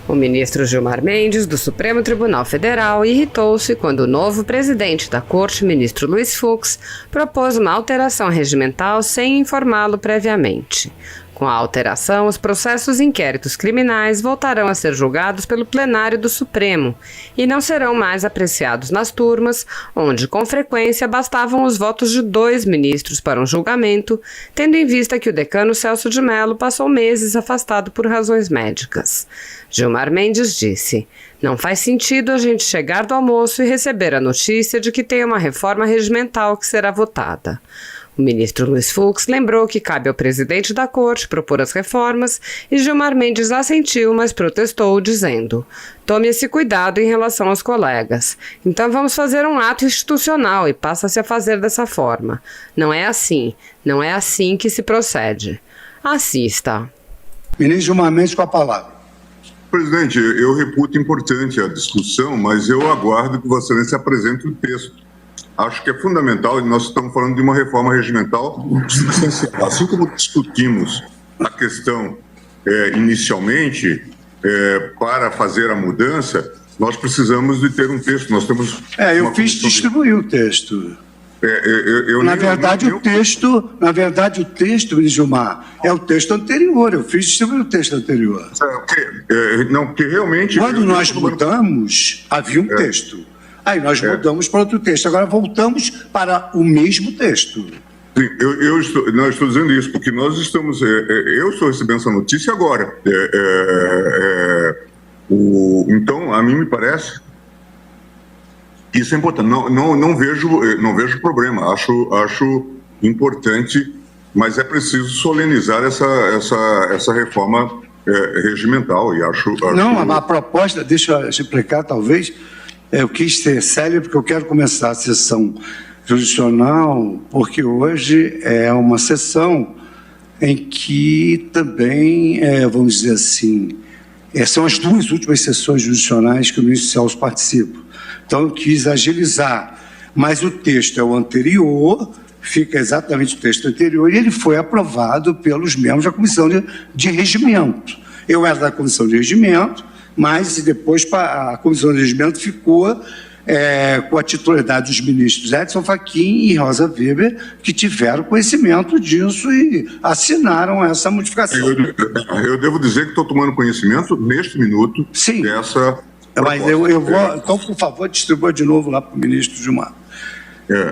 O ministro Gilmar Mendes, do Supremo Tribunal Federal, irritou-se quando o novo presidente da Corte, ministro Luiz Fux, propôs uma alteração regimental sem informá-lo previamente. Com a alteração, os processos e inquéritos criminais voltarão a ser julgados pelo plenário do Supremo e não serão mais apreciados nas turmas, onde com frequência bastavam os votos de 2 ministros para um julgamento, tendo em vista que o decano Celso de Mello passou meses afastado por razões médicas. Gilmar Mendes disse: "Não faz sentido a gente chegar do almoço e receber a notícia de que tem uma reforma regimental que será votada." O ministro Luiz Fux lembrou que cabe ao presidente da Corte propor as reformas e Gilmar Mendes assentiu, mas protestou, dizendo: "Tome esse cuidado em relação aos colegas. Então vamos fazer um ato institucional e passa-se a fazer dessa forma. Não é assim que se procede." Assista. Ministro Gilmar Mendes, com a palavra. Presidente, eu reputo importante a discussão, mas eu aguardo que Vossa Excelência apresente o texto. Acho que é fundamental, e nós estamos falando de uma reforma regimental substancial. Assim como discutimos a questão inicialmente, para fazer a mudança, nós precisamos de ter um texto. Nós temos eu fiz distribuir o texto. Na verdade, o texto, ministro Gilmar, é o texto anterior. Eu fiz distribuir o texto anterior. Porque realmente... Quando nós mudamos, havia um texto. Aí nós mudamos para outro texto. Agora voltamos para o mesmo texto. Sim, eu estou dizendo isso, porque nós estamos... eu estou recebendo essa notícia agora. Então, a mim me parece... Isso é importante. Não vejo problema. Acho importante, mas é preciso solenizar essa reforma regimental. E acho... Não, a proposta, deixa eu explicar, talvez... Eu quis ser célere porque eu quero começar a sessão jurisdicional, porque hoje é uma sessão em que também, vamos dizer assim, são as 2 últimas sessões jurisdicionais que o ministro Celso participa. Então, eu quis agilizar, mas o texto é o anterior, fica exatamente o texto anterior, e ele foi aprovado pelos membros da Comissão de Regimento. Eu era da Comissão de Regimento, mas depois a Comissão de Regimento ficou com a titularidade dos ministros Edson Fachin e Rosa Weber, que tiveram conhecimento disso e assinaram essa modificação. Eu devo dizer que estou tomando conhecimento, neste minuto, sim, dessa proposta. Mas eu vou... Então, por favor, distribua de novo lá para o ministro Gilmar.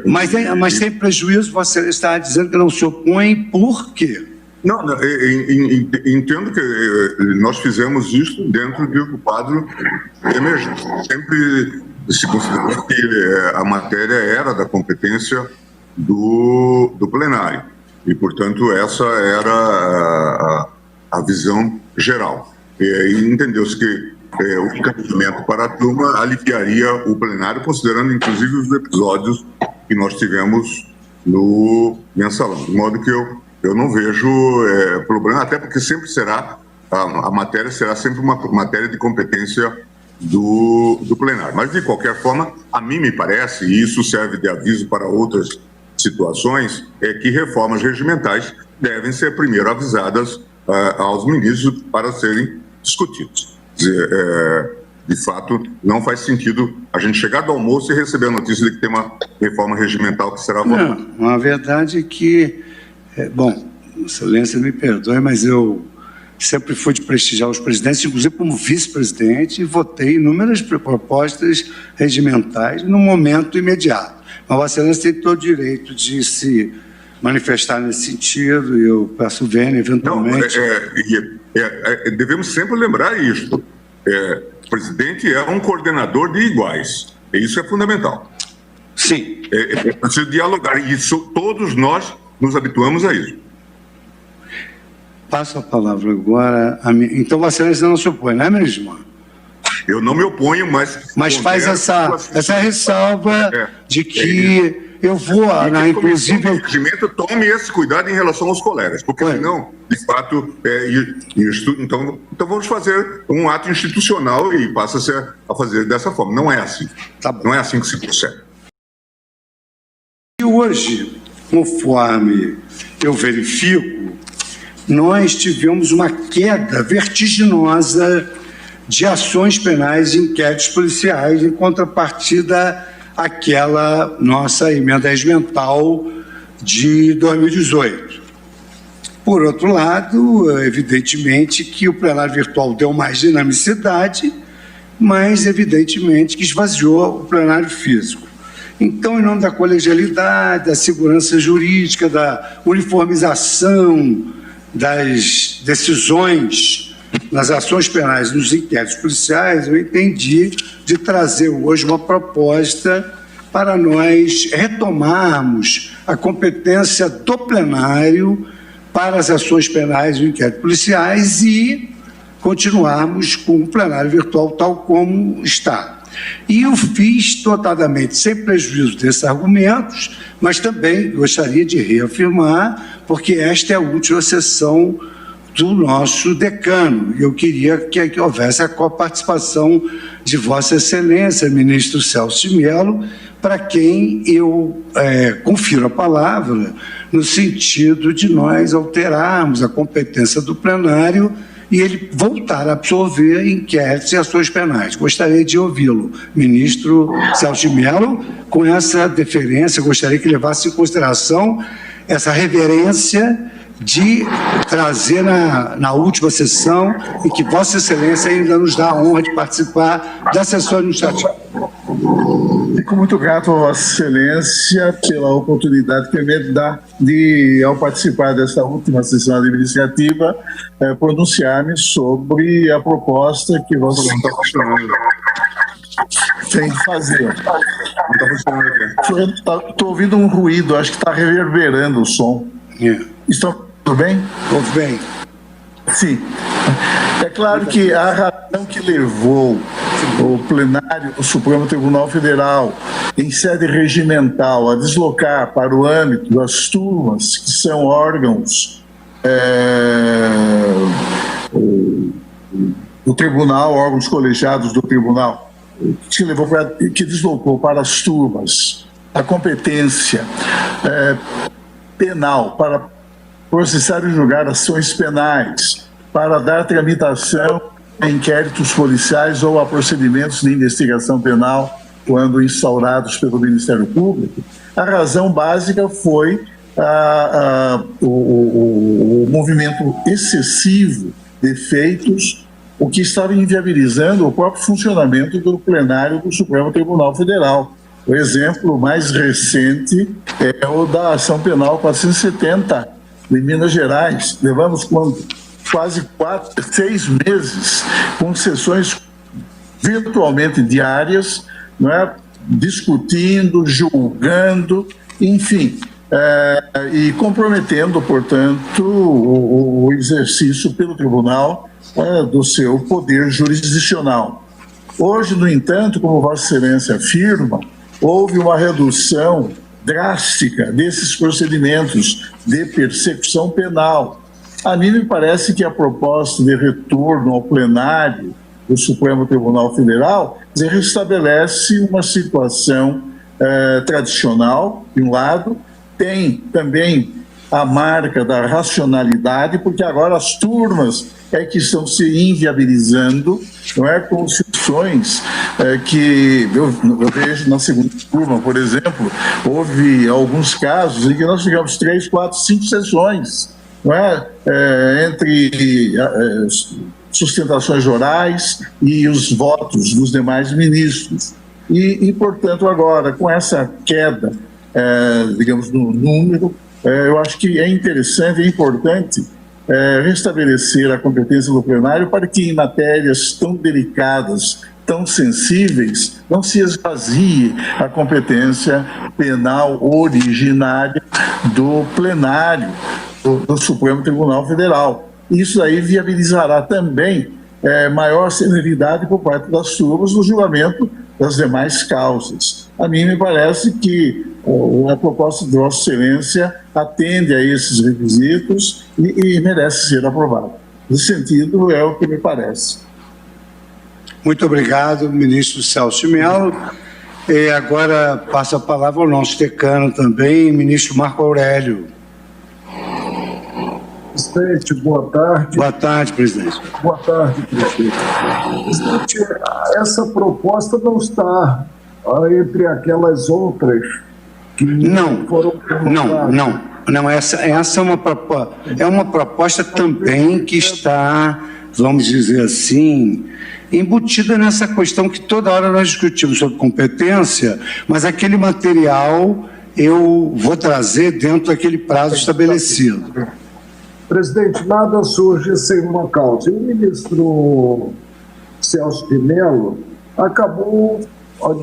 Mas sem prejuízo, você está dizendo que não se opõe, por quê? Não, entendo que nós fizemos isso dentro do quadro emergente. Sempre se considerou que a matéria era da competência do plenário. E, portanto, essa era a visão geral. E entendeu-se que o encaminhamento para a turma aliviaria o plenário, considerando, inclusive, os episódios que nós tivemos no mensalão. De modo que eu não vejo problema, até porque sempre será, a matéria será sempre uma matéria de competência do plenário. Mas, de qualquer forma, a mim me parece, e isso serve de aviso para outras situações, que reformas regimentais devem ser primeiro avisadas aos ministros para serem discutidas. De fato, não faz sentido a gente chegar do almoço e receber a notícia de que tem uma reforma regimental que será votada. Não, a verdade é que... bom, Excelência me perdoe, mas eu sempre fui de prestigiar os presidentes, inclusive como vice-presidente, e votei inúmeras propostas regimentais no momento imediato. Mas Vossa Excelência tem todo o direito de se manifestar nesse sentido, e eu peço vênia, eventualmente... Não, devemos sempre lembrar isto. O presidente é um coordenador de iguais, e isso é fundamental. Sim. É preciso dialogar, e isso, todos nós nos habituamos a isso. Passo a palavra agora a mim. Então, Vossa Excelência não se opõe, não é, ministro? Eu não me oponho, mas faz essa ressalva de que eu vou, inclusive... O regimento tome esse cuidado em relação aos colegas, porque senão, de fato, então vamos fazer um ato institucional e passa-se a fazer dessa forma. Não é assim. Tá bom. Não é assim que se procede. E hoje, conforme eu verifico, nós tivemos uma queda vertiginosa de ações penais e inquéritos policiais, em contrapartida àquela nossa emenda regimental de 2018. Por outro lado, evidentemente que o plenário virtual deu mais dinamicidade, mas evidentemente que esvaziou o plenário físico. Então, em nome da colegialidade, da segurança jurídica, da uniformização das decisões nas ações penais e nos inquéritos policiais, eu entendi de trazer hoje uma proposta para nós retomarmos a competência do plenário para as ações penais e inquéritos policiais e continuarmos com o plenário virtual tal como está. E eu fiz totalmente sem prejuízo desses argumentos, mas também gostaria de reafirmar, porque esta é a última sessão do nosso decano, e eu queria que houvesse a coparticipação de Vossa Excelência, ministro Celso de Mello, para quem eu confiro a palavra, no sentido de nós alterarmos a competência do plenário e ele voltar a absorver inquéritos e ações penais. Gostaria de ouvi-lo, ministro Celso de Mello, com essa deferência, gostaria que levasse em consideração essa reverência de trazer na última sessão e que Vossa Excelência ainda nos dá a honra de participar da sessão administrativa. Fico muito grato a Vossa Excelência pela oportunidade que me dá de, ao participar desta última sessão administrativa, pronunciar-me sobre a proposta que Vossa Excelência tem de fazer. Estou ouvindo um ruído, acho que está reverberando o som. Está tudo bem? Tudo bem. Sim. É claro que a razão que levou o plenário do Supremo Tribunal Federal, em sede regimental, a deslocar para o âmbito das turmas, que são órgãos do tribunal, órgãos colegiados do tribunal, que deslocou para as turmas a competência penal para processar e julgar ações penais, para dar tramitação a inquéritos policiais ou a procedimentos de investigação penal quando instaurados pelo Ministério Público. A razão básica foi o movimento excessivo de feitos, o que estava inviabilizando o próprio funcionamento do plenário do Supremo Tribunal Federal. O exemplo mais recente é o da ação penal 470 de Minas Gerais. Levamos quase 6 meses com sessões virtualmente diárias, não é? Discutindo, julgando, enfim, e comprometendo, portanto, o exercício pelo tribunal do seu poder jurisdicional. Hoje, no entanto, como Vossa Excelência afirma, houve uma redução drástica desses procedimentos de persecução penal. A mim me parece que a proposta de retorno ao plenário do Supremo Tribunal Federal restabelece uma situação tradicional, de um lado, tem também a marca da racionalidade, porque agora as turmas que estão se inviabilizando, não é, com sessões que eu vejo na segunda turma, por exemplo, houve alguns casos em que nós tivemos 3, 4, 5 sessões, não é, entre sustentações orais e os votos dos demais ministros. E portanto, agora, com essa queda, digamos, no número, eu acho que é interessante e importante restabelecer a competência do plenário para que em matérias tão delicadas, tão sensíveis, não se esvazie a competência penal originária do plenário do Supremo Tribunal Federal. Isso aí viabilizará também maior celeridade por parte das turmas no julgamento das demais causas. A mim me parece que a proposta de Vossa Excelência atende a esses requisitos e merece ser aprovada. Nesse sentido, é o que me parece. Muito obrigado, ministro Celso de Mello. E agora passo a palavra ao nosso decano também, ministro Marco Aurélio. Presidente, boa tarde. Boa tarde, presidente. Boa tarde, presidente. Presidente, essa proposta não está entre aquelas outras que foram colocadas. Não, essa é uma proposta também que está, vamos dizer assim, embutida nessa questão que toda hora nós discutimos sobre competência, mas aquele material eu vou trazer dentro daquele prazo estabelecido. Presidente, nada surge sem uma causa. E o ministro Celso de Mello acabou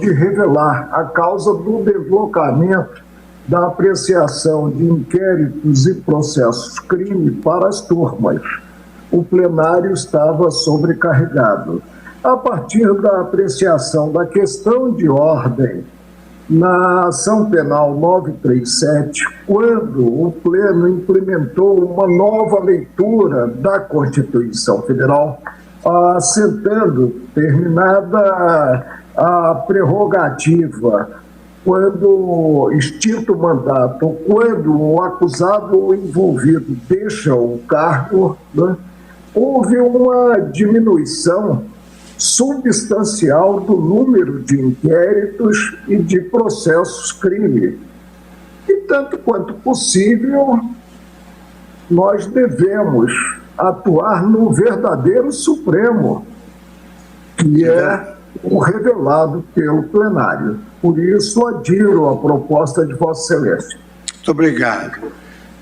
de revelar a causa do deslocamento da apreciação de inquéritos e processos crime para as turmas. O plenário estava sobrecarregado. A partir da apreciação da questão de ordem na ação penal 937, quando o Pleno implementou uma nova leitura da Constituição Federal, assentando, terminada a prerrogativa, quando extinto o mandato, quando o acusado ou envolvido deixa o cargo, né, houve uma diminuição substancial do número de inquéritos e de processos crime. E tanto quanto possível, nós devemos atuar no verdadeiro Supremo, que é o revelado pelo plenário. Por isso, adiro a proposta de Vossa Excelência. Muito obrigado.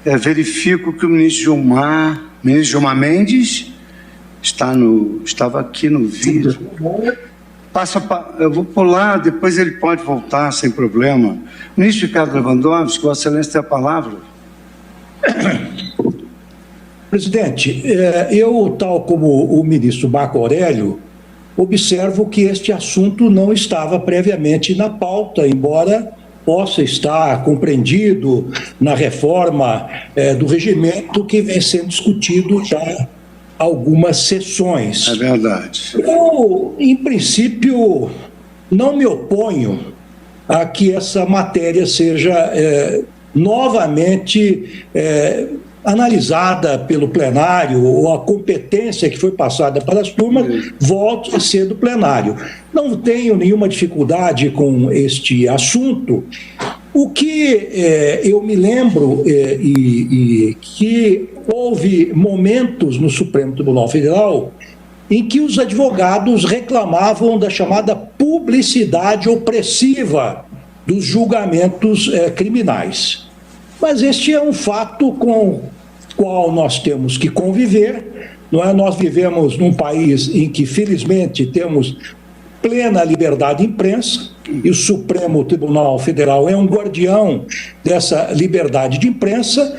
Verifico que o ministro Gilmar Mendes estava aqui no vídeo. Eu vou pular, depois ele pode voltar sem problema. Ministro Ricardo Lewandowski, Vossa Excelência tem a palavra. Presidente, eu, tal como o ministro Marco Aurélio, observo que este assunto não estava previamente na pauta, embora possa estar compreendido na reforma do regimento que vem sendo discutido já algumas sessões. É verdade. Eu, em princípio, não me oponho a que essa matéria seja novamente analisada pelo plenário, ou a competência que foi passada para as turmas volte a ser do plenário. Não tenho nenhuma dificuldade com este assunto. O que eu me lembro que houve momentos no Supremo Tribunal Federal em que os advogados reclamavam da chamada publicidade opressiva dos julgamentos criminais. Mas este é um fato com o qual nós temos que conviver, não é? Nós vivemos num país em que, felizmente, temos plena liberdade de imprensa, e o Supremo Tribunal Federal é um guardião dessa liberdade de imprensa,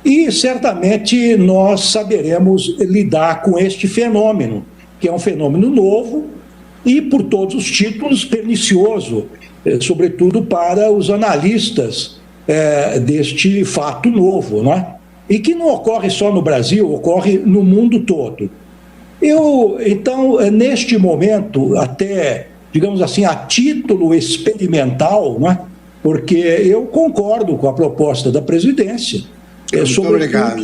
e certamente nós saberemos lidar com este fenômeno, que é um fenômeno novo e, por todos os títulos, pernicioso, sobretudo para os analistas deste fato novo, não é? E que não ocorre só no Brasil, ocorre no mundo todo. Então, neste momento, até, digamos assim, a título experimental, não é? Porque eu concordo com a proposta da presidência, sobretudo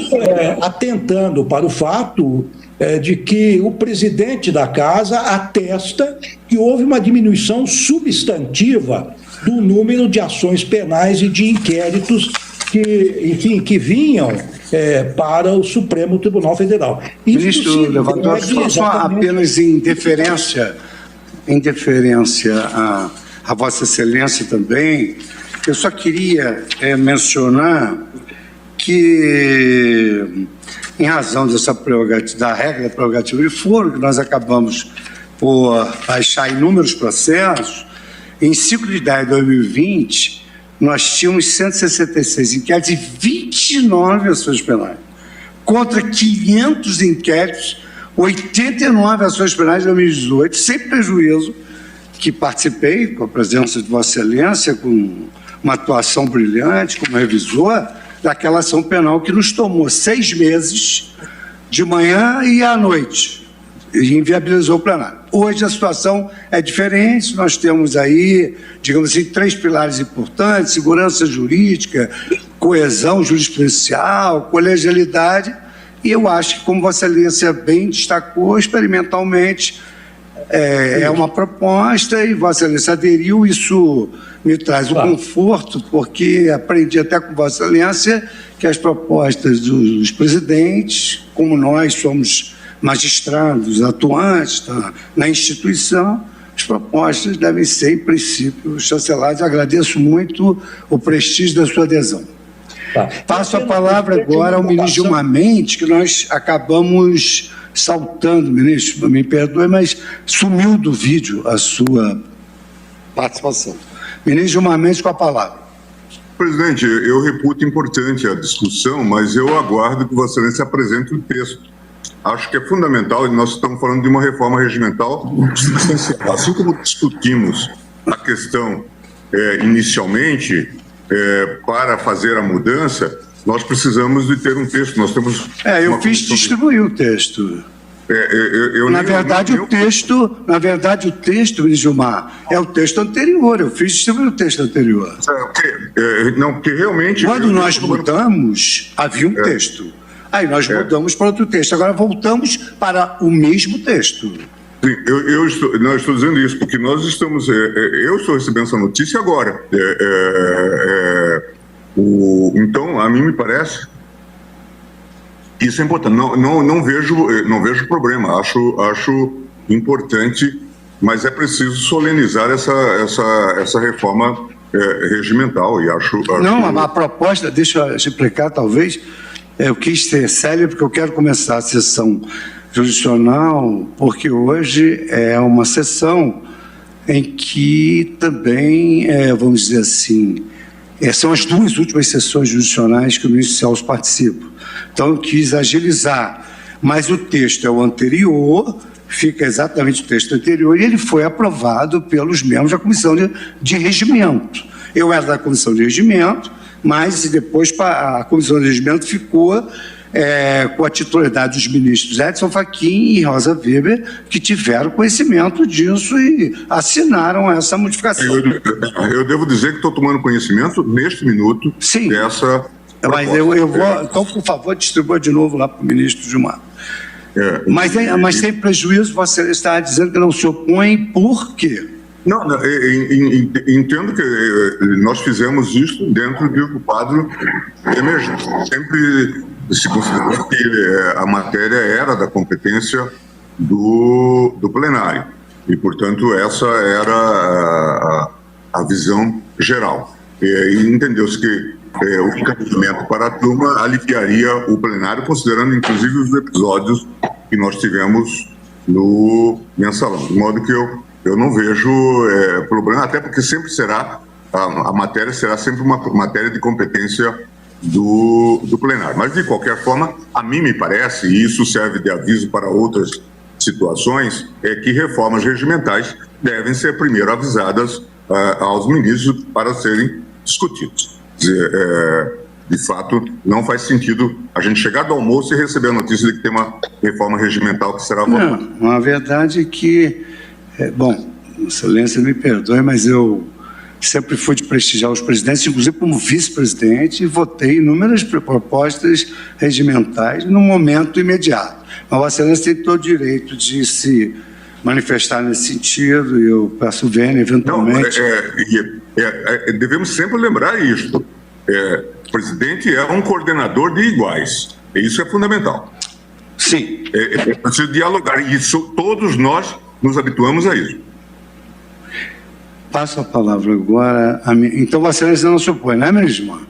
atentando para o fato de que o presidente da casa atesta que houve uma diminuição substantiva do número de ações penais e de inquéritos que vinham para o Supremo Tribunal Federal. Ministro Lewandowski, só apenas em deferência a Vossa Excelência também, eu só queria mencionar que, em razão dessa prerrogativa, da regra da prerrogativa de foro, que nós acabamos por baixar inúmeros processos, em 5 de 10 de 2020, nós tínhamos 166 inquéritos e 29 ações penais, contra 500 inquéritos, 89 ações penais de 2018, sem prejuízo, que participei com a presença de Vossa Excelência, com uma atuação brilhante como revisor, daquela ação penal que nos tomou 6 meses, de manhã e à noite, e inviabilizou o plenário. Hoje a situação é diferente, nós temos aí, digamos assim, 3 pilares importantes: segurança jurídica, coesão jurisprudencial, colegialidade, E eu acho que, como Vossa Excelência bem destacou, experimentalmente, é uma proposta e Vossa Excelência aderiu. Isso me traz o conforto, porque aprendi até com Vossa Excelência que as propostas dos presidentes, como nós somos magistrados atuantes na instituição, as propostas devem ser, em princípio, chanceladas. Agradeço muito o prestígio da sua adesão. Passo a palavra agora ao ministro Gilmar Mendes, que nós acabamos saltando, ministro, me perdoe, mas sumiu do vídeo a sua participação. Ministro Gilmar Mendes, com a palavra. Presidente, eu reputo importante a discussão, mas eu aguardo que Vossa Excelência apresente o texto. Acho que é fundamental, e nós estamos falando de uma reforma regimental substancial. Assim como discutimos a questão inicialmente, para fazer a mudança, nós precisamos de ter um texto. Nós temos eu fiz distribuir o texto. Na verdade, o texto, ministro Gilmar, é o texto anterior. Eu fiz distribuir o texto anterior. Porque realmente... Quando nós mudamos, havia um texto. Aí nós mudamos para outro texto. Agora voltamos para o mesmo texto. Sim, eu estou dizendo isso porque nós estamos... eu estou recebendo essa notícia agora. Então, a mim me parece... Isso é importante. Não vejo problema. Acho importante, mas é preciso solenizar essa reforma regimental. E acho... Não, a proposta, deixa eu explicar, talvez, eu quis ser célere porque eu quero começar a sessão jurisdicional, porque hoje é uma sessão em que também, vamos dizer assim, são as duas últimas sessões jurisdicionais que o ministro Celso participa. Então, eu quis agilizar, mas o texto é o anterior, fica exatamente o texto anterior, e ele foi aprovado pelos membros da Comissão de Regimento. Eu era da Comissão de Regimento, mas depois a Comissão de Regimento ficou com a titularidade dos ministros Edson Fachin e Rosa Weber, que tiveram conhecimento disso e assinaram essa modificação. Eu devo dizer que estou tomando conhecimento, neste minuto, sim, dessa proposta. Mas eu vou... Então, por favor, distribua de novo lá para o ministro Gilmar. Mas sem prejuízo, você está dizendo que não se opõe, por quê? Não, entendo que nós fizemos isso dentro do quadro emergente. Sempre se considerou que a matéria era da competência do plenário. E, portanto, essa era a visão geral. E entendeu-se que o encaminhamento para a turma aliviaria o plenário, considerando, inclusive, os episódios que nós tivemos no mensalão. De modo que eu não vejo problema, até porque sempre será, a matéria será sempre uma matéria de competência do plenário. Mas, de qualquer forma, a mim me parece, e isso serve de aviso para outras situações, que reformas regimentais devem ser primeiro avisadas aos ministros para serem discutidas. De fato, não faz sentido a gente chegar do almoço e receber a notícia de que tem uma reforma regimental que será votada. Não, a verdade é que, bom, Excelência me perdoe, mas eu sempre fui de prestigiar os presidentes, inclusive como vice-presidente, e votei inúmeras propostas regimentais no momento imediato. Mas a Excelência tem todo o direito de se manifestar nesse sentido, e eu peço vênia, eventualmente... devemos sempre lembrar isto. O presidente é um coordenador de iguais, e isso é fundamental. Sim. É preciso dialogar, e isso, todos nós nos habituamos a isso. Passo a palavra agora a mim. Então, a Excelência não se opõe, não é mesmo?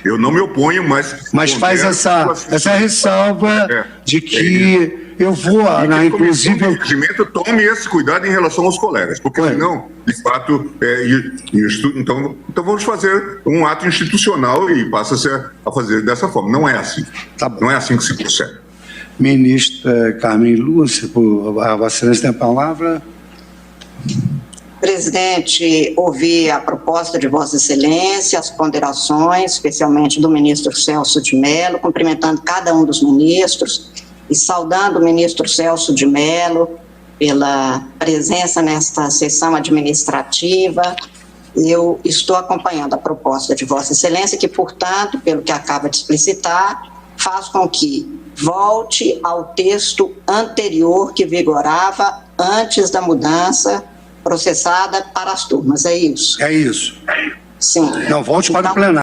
Eu não me oponho, mas... Mas faz essa ressalva de que eu vou, inclusive... O regimento tome esse cuidado em relação aos colegas, porque senão, de fato, então vamos fazer um ato institucional e passa-se a fazer dessa forma. Não é assim. Tá bom. Não é assim que se procede. Ministra Carmen Lúcia, a Vossa Excelência tem a palavra. Presidente, ouvi a proposta de Vossa Excelência, as ponderações, especialmente do ministro Celso de Mello, cumprimentando cada um dos ministros e saudando o ministro Celso de Mello pela presença nesta sessão administrativa. Eu estou acompanhando a proposta de Vossa Excelência, que, portanto, pelo que acaba de explicitar, faz com que volte ao texto anterior que vigorava antes da mudança processada para as turmas, é isso? É isso. Sim. Não, volte para o Então, plenário.